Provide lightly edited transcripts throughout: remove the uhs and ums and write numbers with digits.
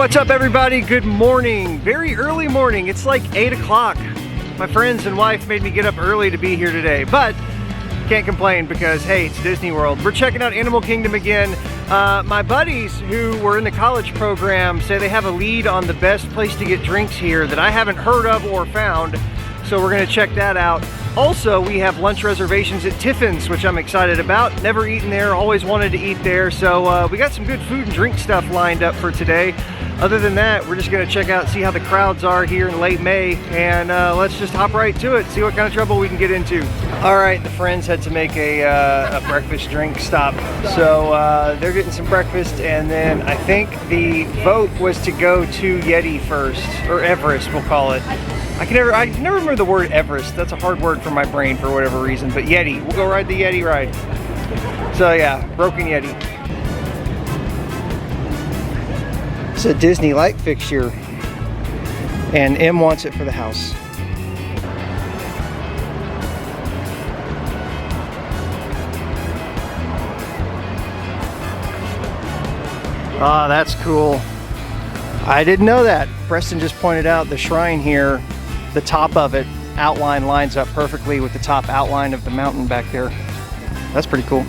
What's up, everybody? Good morning. Very early morning. It's like 8 o'clock. My friends and wife made me get up early to be here today, but can't complain because, hey, it's Disney World. We're checking out Animal Kingdom again. My buddies who were in the college program say they have a lead on the best place to get drinks here that I haven't heard of or found, so we're gonna check that out. Also, we have lunch reservations at Tiffins, which I'm excited about. Never eaten there, always wanted to eat there, so we got some good food and drink stuff lined up for today. Other than that, we're just gonna check out, see how the crowds are here in late May, and let's just hop right to it, see what kind of trouble we can get into. All right, the friends had to make a breakfast drink stop. So they're getting some breakfast, and then I think the vote was to go to Yeti first, or Everest, we'll call it. I never remember the word Everest. That's a hard word for my brain for whatever reason, but Yeti, we'll go ride the Yeti ride. So yeah, Broken Yeti. It's a Disney light fixture, and M wants it for the house. Ah, that's cool. I didn't know that. Preston just pointed out the shrine here, the top of it outline lines up perfectly with the top outline of the mountain back there. That's pretty cool.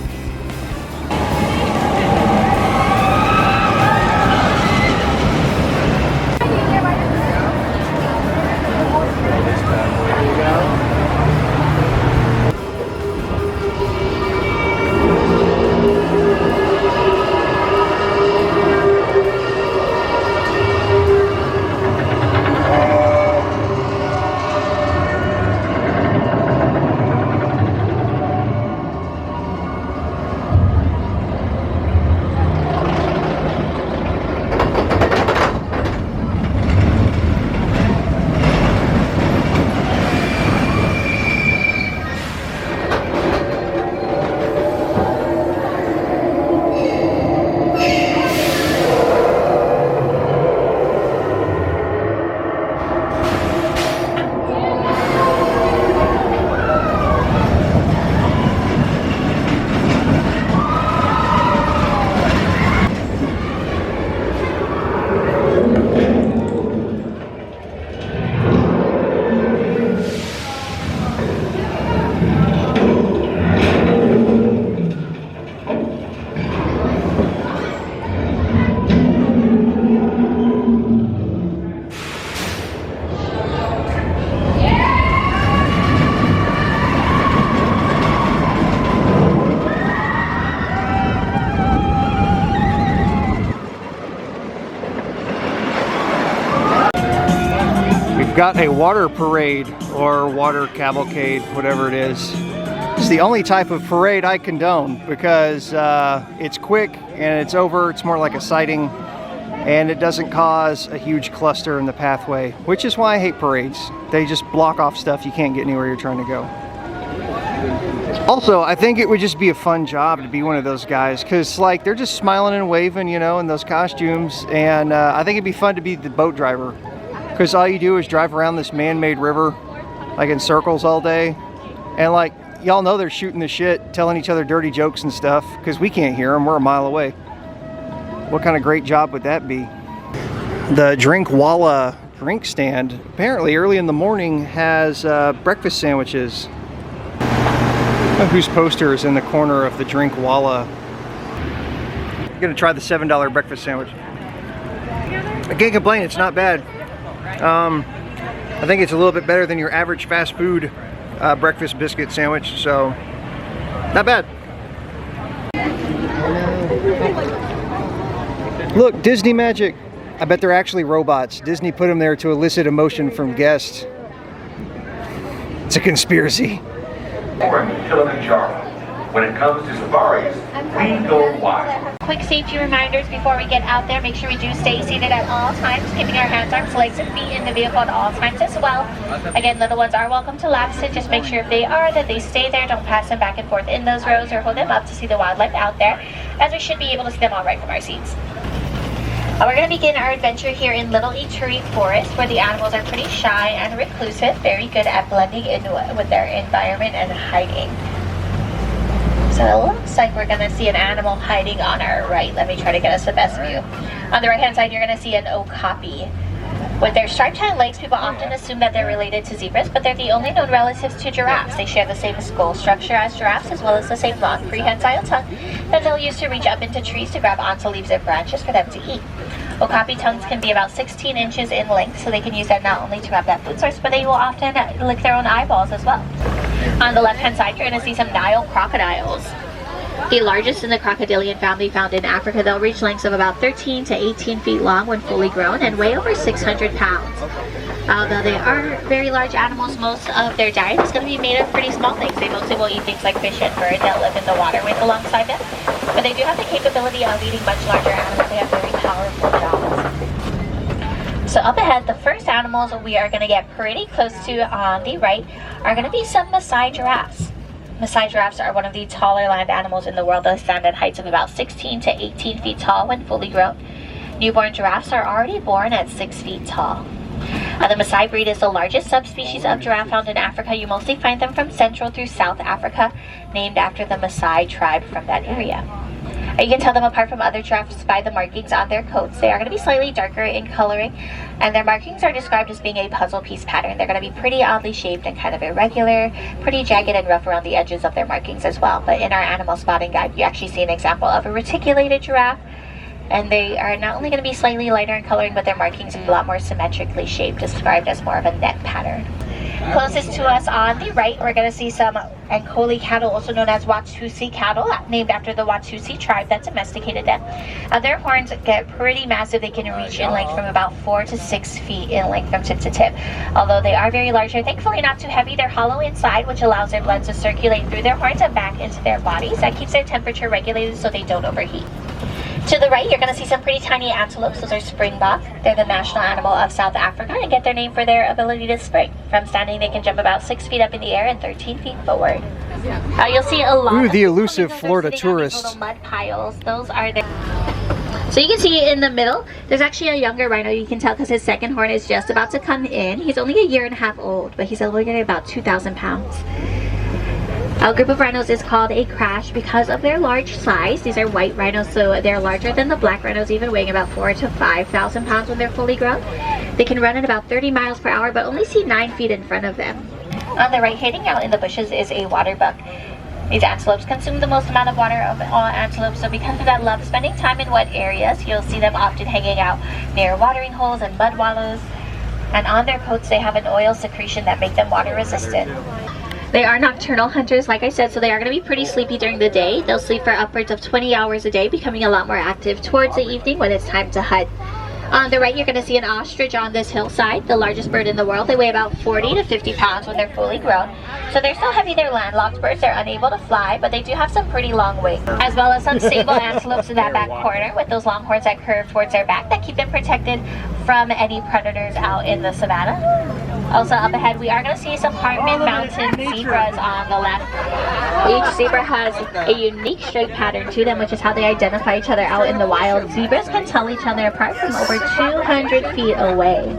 Got a water parade or water cavalcade, whatever it is. It's the only type of parade I condone because it's quick and it's over. It's more like a sighting and it doesn't cause a huge cluster in the pathway, which is why I hate parades. They just block off stuff. You can't get anywhere you're trying to go. Also, I think it would just be a fun job to be one of those guys because like they're just smiling and waving, you know, in those costumes, and I think it'd be fun to be the boat driver. Because all you do is drive around this man-made river, like in circles all day. And like, y'all know they're shooting the shit, telling each other dirty jokes and stuff, because we can't hear them, we're a mile away. What kind of great job would that be? The Drinkwalla drink stand, apparently early in the morning, has breakfast sandwiches. Whose poster is in the corner of the Drinkwalla? I'm gonna try the $7 breakfast sandwich. I can't complain, it's not bad. I think it's a little bit better than your average fast food breakfast biscuit sandwich, so not bad. Look, Disney magic. I bet they're actually robots. Disney put them there to elicit emotion from guests. It's a conspiracy. Kilimanjaro. When it comes to safaris, we go wide. Quick safety reminders before we get out there. Make sure we do stay seated at all times, keeping our hands, arms, legs, and feet in the vehicle at all times as well. Again, little ones are welcome to lap sit. Just make sure if they are, that they stay there. Don't pass them back and forth in those rows or hold them up to see the wildlife out there, as we should be able to see them all right from our seats. We're going to begin our adventure here in Little Eatery Forest, where the animals are pretty shy and reclusive, very good at blending in with their environment and hiding. So it looks like we're gonna see an animal hiding on our right. Let me try to get us the best view. On the right hand side, you're gonna see an okapi. With their striped hind legs, people often assume that they're related to zebras, but they're the only known relatives to giraffes. They share the same skull structure as giraffes, as well as the same long prehensile tongue that they'll use to reach up into trees to grab onto leaves and branches for them to eat. Okapi tongues can be about 16 inches in length, so they can use that not only to grab that food source, but they will often lick their own eyeballs as well. On the left hand side, you're going to see some Nile crocodiles. The largest in the crocodilian family, found in Africa. They'll reach lengths of about 13 to 18 feet long when fully grown and weigh over 600 pounds. Although they are very large animals, most of their diet is going to be made of pretty small things. They mostly will eat things like fish and birds that live in the waterways alongside them. But they do have the capability of eating much larger animals. They have very powerful jaws. So up ahead, the first animals we are going to get pretty close to on the right are going to be some Maasai giraffes. Maasai giraffes are one of the taller land animals in the world. They stand at heights of about 16 to 18 feet tall when fully grown. Newborn giraffes are already born at 6 feet tall. The Maasai breed is the largest subspecies of giraffe found in Africa. You mostly find them from Central through South Africa, named after the Maasai tribe from that area. You can tell them apart from other giraffes by the markings on their coats. They are going to be slightly darker in coloring, and their markings are described as being a puzzle piece pattern. They're going to be pretty oddly shaped and kind of irregular, pretty jagged and rough around the edges of their markings as well. But in our animal spotting guide, you actually see an example of a reticulated giraffe, and they are not only going to be slightly lighter in coloring, but their markings are a lot more symmetrically shaped, described as more of a net pattern. Closest to us on the right, we're going to see some Ankoli cattle, also known as Watusi cattle, named after the Watusi tribe that domesticated them. Their horns get pretty massive. They can reach in length from about 4 to 6 feet in length from tip to tip. Although they are very large, they're thankfully not too heavy. They're hollow inside, which allows their blood to circulate through their horns and back into their bodies. That keeps their temperature regulated so they don't overheat. To the right, you're going to see some pretty tiny antelopes. Those are springbok. They're the national animal of South Africa and get their name for their ability to spring. From standing, they can jump about 6 feet up in the air and 13 feet forward. You'll see a lot of the elusive Florida tourists. Little mud piles. Those are the... So you can see in the middle, there's actually a younger rhino. You can tell because his second horn is just about to come in. He's only 1.5 years old, but he's only getting about 2,000 pounds. A group of rhinos is called a crash because of their large size. These are white rhinos, so they're larger than the black rhinos, even weighing about 4,000 to 5,000 pounds when they're fully grown. They can run at about 30 miles per hour, but only see 9 feet in front of them. On the right, hiding out in the bushes, is a water buck. These antelopes consume the most amount of water of all antelopes, so because of that love spending time in wet areas, you'll see them often hanging out near watering holes and mud wallows. And on their coats, they have an oil secretion that make them water resistant. They are nocturnal hunters, like I said, so they are going to be pretty sleepy during the day. They'll sleep for upwards of 20 hours a day, becoming a lot more active towards the evening when it's time to hunt. On the right, you're going to see an ostrich on this hillside, the largest bird in the world. They weigh about 40 to 50 pounds when they're fully grown. So they're so heavy they're landlocked birds. They're unable to fly, but they do have some pretty long wings. As well as some sable antelopes in that back corner with those long horns that curve towards their back that keep them protected from any predators out in the savannah. Also up ahead, we are going to see some Hartman Mountain zebras on the left. Each zebra has a unique stripe pattern to them, which is how they identify each other out in the wild. Zebras can tell each other apart from over 200 feet away.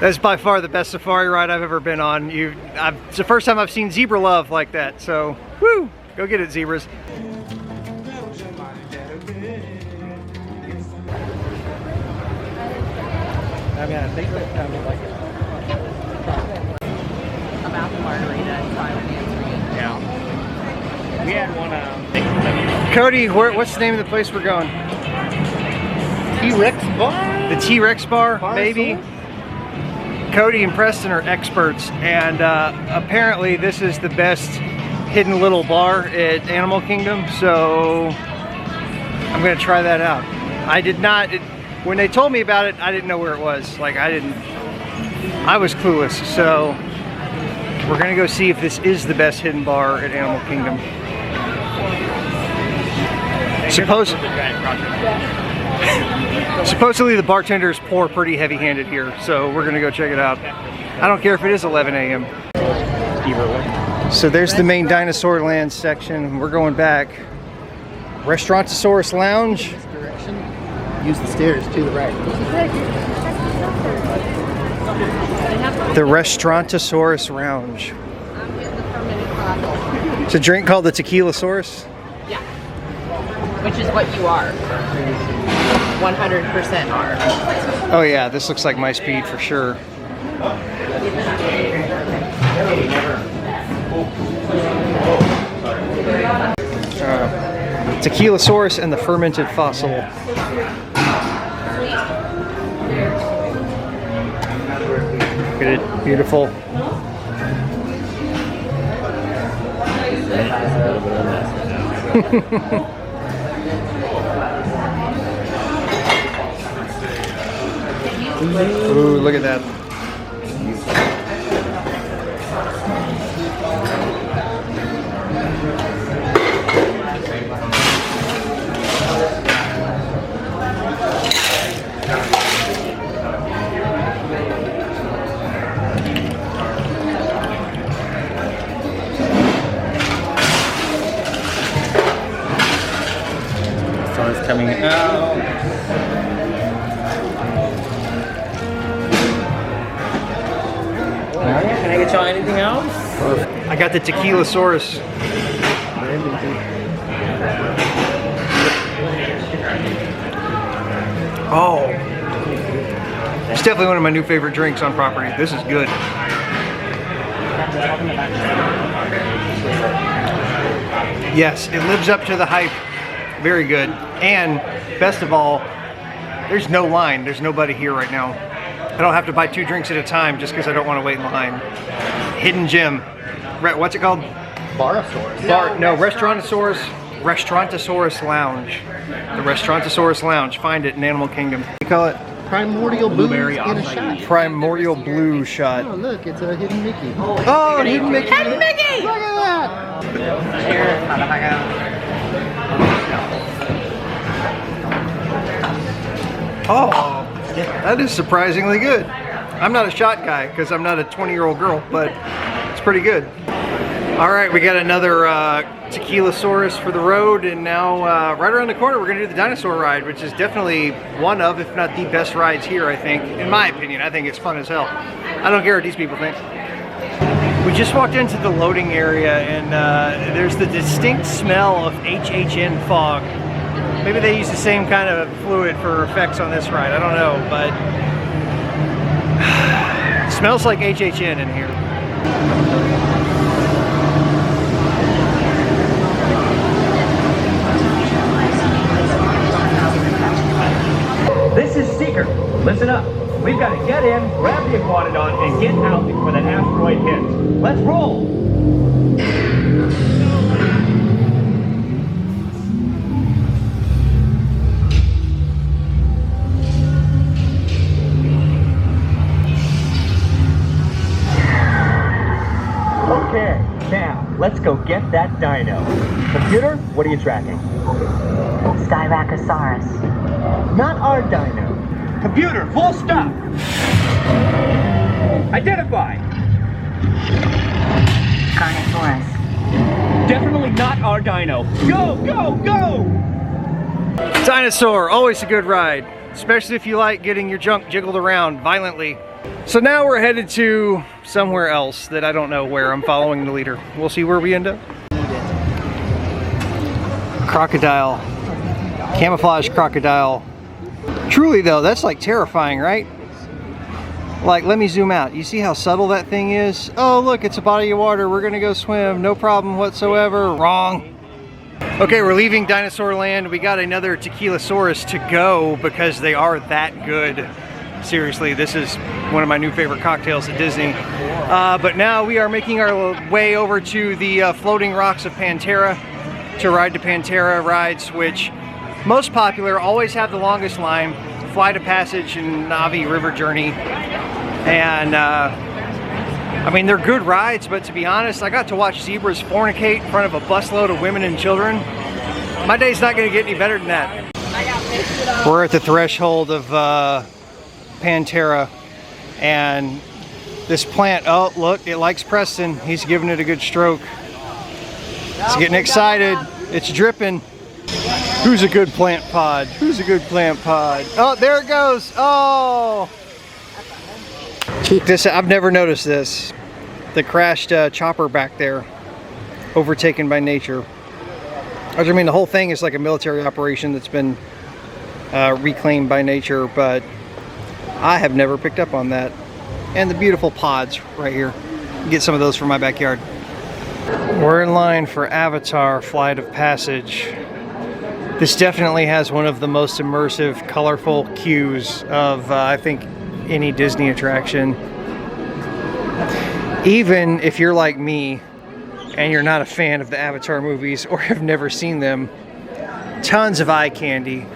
That's by far the best safari ride I've ever been on. It's the first time I've seen zebra love like that, so woo! Go get it, zebras. I mean, I think that's kind of like about the margarita and silent answering. Yeah. We had one. Cody, what's the name of the place we're going? TRex Bar? The TRex Bar, maybe? Cody and Preston are experts, and apparently this is the best hidden little bar at Animal Kingdom, so I'm going to try that out. I did not... When they told me about it, I didn't know where it was. Like, I was clueless. So we're gonna go see if this is the best hidden bar at Animal Kingdom. Supposedly the bartenders pour pretty heavy-handed here, so we're gonna go check it out. I don't care if it is 11 a.m. So there's the main Dinosaur Land section. We're going back. Restaurantsaurus Lounge. Use the stairs to the right. The Restaurantsaurus Lounge. It's a drink called the Tequilasaurus? Yeah. Which is what you are. 100% are. Oh yeah, this looks like my speed for sure. Tequilasaurus and the fermented fossil. Look at it, beautiful. Ooh, look at that. Sun's coming out. Can I get y'all anything else? I got the Tequilasaurus. Oh, it's definitely one of my new favorite drinks on property. This is good. Yes, it lives up to the hype. Very good. And best of all, there's no line. There's nobody here right now. I don't have to buy 2 drinks at a time just because I don't want to wait in line. Hidden gem. What's it called? Barosaurus. No, Restaurantsaurus Lounge. The Restaurantsaurus Lounge. Find it in Animal Kingdom. What do you call it? Primordial Blueberry blue in a acai. shot. Primordial blue shot. Oh look, it's a hidden Mickey. Oh, hidden Mickey. Hidden Mickey! Look at that! Oh, that is surprisingly good. I'm not a shot guy because I'm not a 20-year-old girl, but it's pretty good. All right, we got another Tequilasaurus for the road, and now right around the corner we're gonna do the dinosaur ride, which is definitely one of, if not the best rides here, I think. In my opinion, I think it's fun as hell. I don't care what these people think. We just walked into the loading area, and there's the distinct smell of HHN fog. Maybe they use the same kind of fluid for effects on this ride, I don't know, but it smells like HHN in here. This is Seeker. Listen up. We've got to get in, grab the Aquanodon, and get out before that asteroid hits. Let's roll! Okay, now, let's go get that dino. Computer, what are you tracking? Styracosaurus. Not our dino. Computer, full stop! Identify! Carnosaurus. Definitely not our dino. Go, go, go! Dinosaur, always a good ride, especially if you like getting your junk jiggled around violently. So now we're headed to somewhere else that I don't know where. I'm following the leader. We'll see where we end up. Crocodile. Camouflage crocodile. Truly though, that's like terrifying, right? Like, let me zoom out. You see how subtle that thing is? Oh look, it's a body of water. We're gonna go swim. No problem whatsoever. Wrong. Okay, we're leaving Dinosaur Land. We got another Tequilasaurus to go because they are that good. Seriously, this is one of my new favorite cocktails at Disney. But now we are making our way over to the Floating Rocks of Pantera to ride the Pantera rides, which most popular, always have the longest line, Flight of Passage and Navi River Journey. And I mean, they're good rides, but to be honest, I got to watch zebras fornicate in front of a busload of women and children. My day's not gonna get any better than that. We're at the threshold of Pantera, and this plant, oh look, it likes Preston. He's giving it a good stroke. It's getting excited. It's dripping. Who's a good plant pod? Who's a good plant pod? Oh, there it goes. Oh! Check this out. I've never noticed this. The crashed chopper back there, overtaken by nature. I mean, the whole thing is like a military operation that's been reclaimed by nature, but I have never picked up on that. And the beautiful pods right here. Get some of those from my backyard. We're in line for Avatar Flight of Passage. This definitely has one of the most immersive, colorful queues of, I think, any Disney attraction. Even if you're like me and you're not a fan of the Avatar movies or have never seen them, tons of eye candy,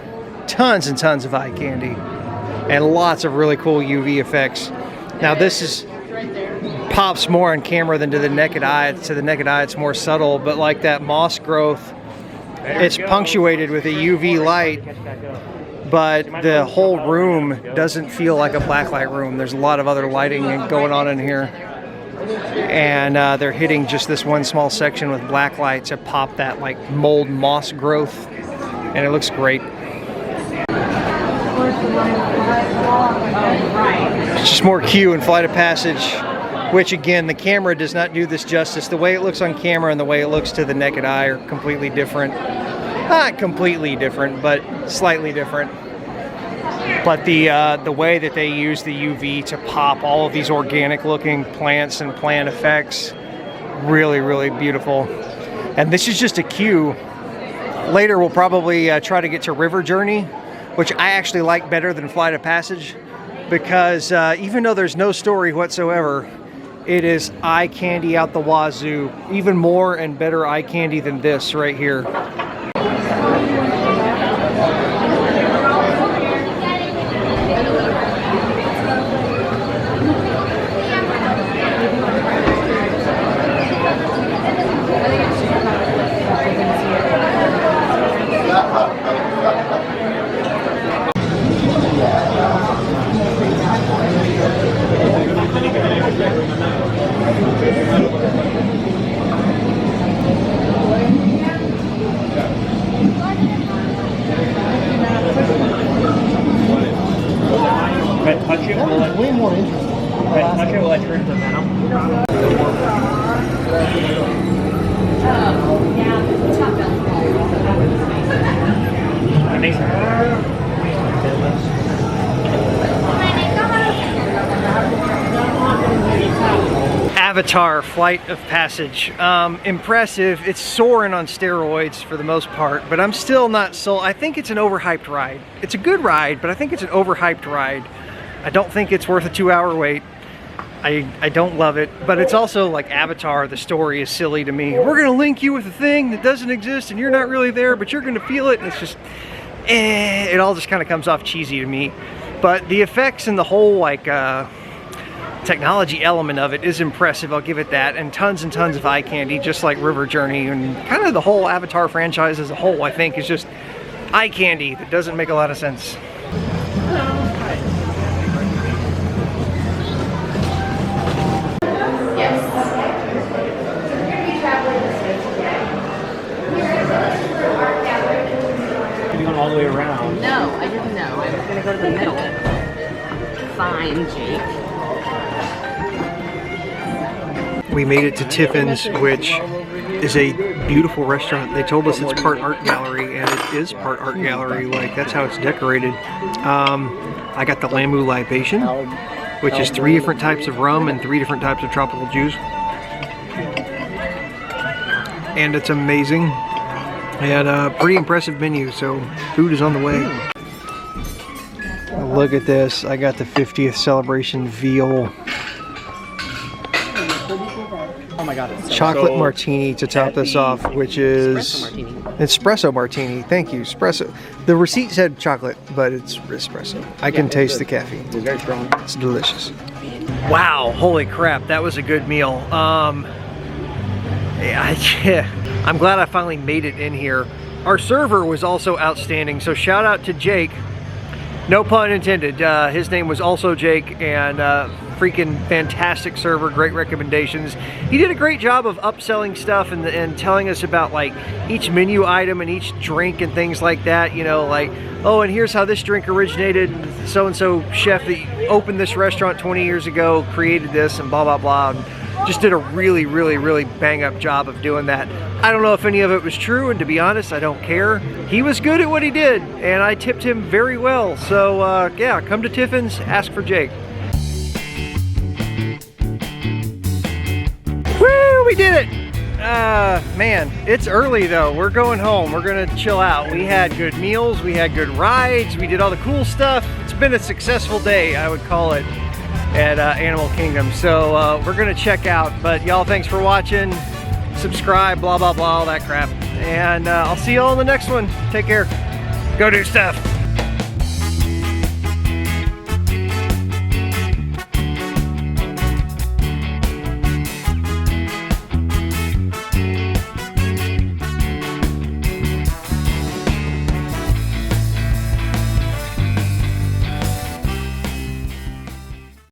tons and tons of eye candy, and lots of really cool UV effects. Now this is pops more on camera than to the naked eye. To the naked eye, it's more subtle, but like that moss growth, it's punctuated with a UV light, but the whole room doesn't feel like a blacklight room. There's a lot of other lighting going on in here. And they're hitting just this one small section with black light to pop that like mold moss growth, and it looks great. It's just more queue and Flight of Passage, which again, the camera does not do this justice. The way it looks on camera and the way it looks to the naked eye are completely different. Not completely different, but slightly different. But the way that they use the UV to pop all of these organic looking plants and plant effects, really, really beautiful. And this is just a queue. Later we'll probably try to get to River Journey, which I actually like better than Flight of Passage, because even though there's no story whatsoever, it is eye candy out the wazoo. Even more and better eye candy than this right here. Way more interesting. Touch it, will I trigger the venom? That makes Avatar Flight of Passage. Impressive. It's soaring on steroids for the most part, but I'm still not sold. I think it's an overhyped ride. It's a good ride, but I think it's an overhyped ride. I don't think it's worth a 2-hour wait. I don't love it, but it's also like Avatar. The story is silly to me. We're gonna link you with a thing that doesn't exist and you're not really there, but you're gonna feel it, and it's just, it all just kind of comes off cheesy to me. But the effects and the whole like technology element of it is impressive, I'll give it that, and tons of eye candy, just like River Journey, and kind of the whole Avatar franchise as a whole, I think, is just eye candy that doesn't make a lot of sense. All the way around. No, I didn't know. I was going to go to the middle. Fine, Jake. We made it to Tiffins, which is a beautiful restaurant. They told us it's part art gallery, and it is part art gallery. Like, that's how it's decorated. I got the Lambu Libation, which is 3 different types of rum and 3 different types of tropical juice. And it's amazing. They had a pretty impressive menu, so food is on the way. Look at this. I got the 50th celebration veal. Oh my god, it's so Chocolate martini to top this off, which is espresso martini. Thank you, espresso. The receipt said chocolate, but it's espresso. I can taste the caffeine. It's very strong. It's delicious. Wow, holy crap, that was a good meal. I'm glad I finally made it in here. Our server was also outstanding, so shout out to Jake. No pun intended. His name was also Jake, and freaking fantastic server, great recommendations. He did a great job of upselling stuff and telling us about like each menu item and each drink and things like that, you know, like, oh, and here's how this drink originated, so-and-so chef that opened this restaurant 20 years ago created this, and blah, blah, blah. And just did a really, really, really bang-up job of doing that. I don't know if any of it was true, and to be honest, I don't care. He was good at what he did, and I tipped him very well. So, yeah, come to Tiffins, ask for Jake. Woo, we did it! Man, it's early though. We're going home. We're gonna chill out. We had good meals, we had good rides, we did all the cool stuff. It's been a successful day, I would call it, at Animal Kingdom. So we're gonna check out. But y'all, thanks for watching. Subscribe, blah, blah, blah, all that crap. And I'll see y'all in the next one. Take care. Go do stuff.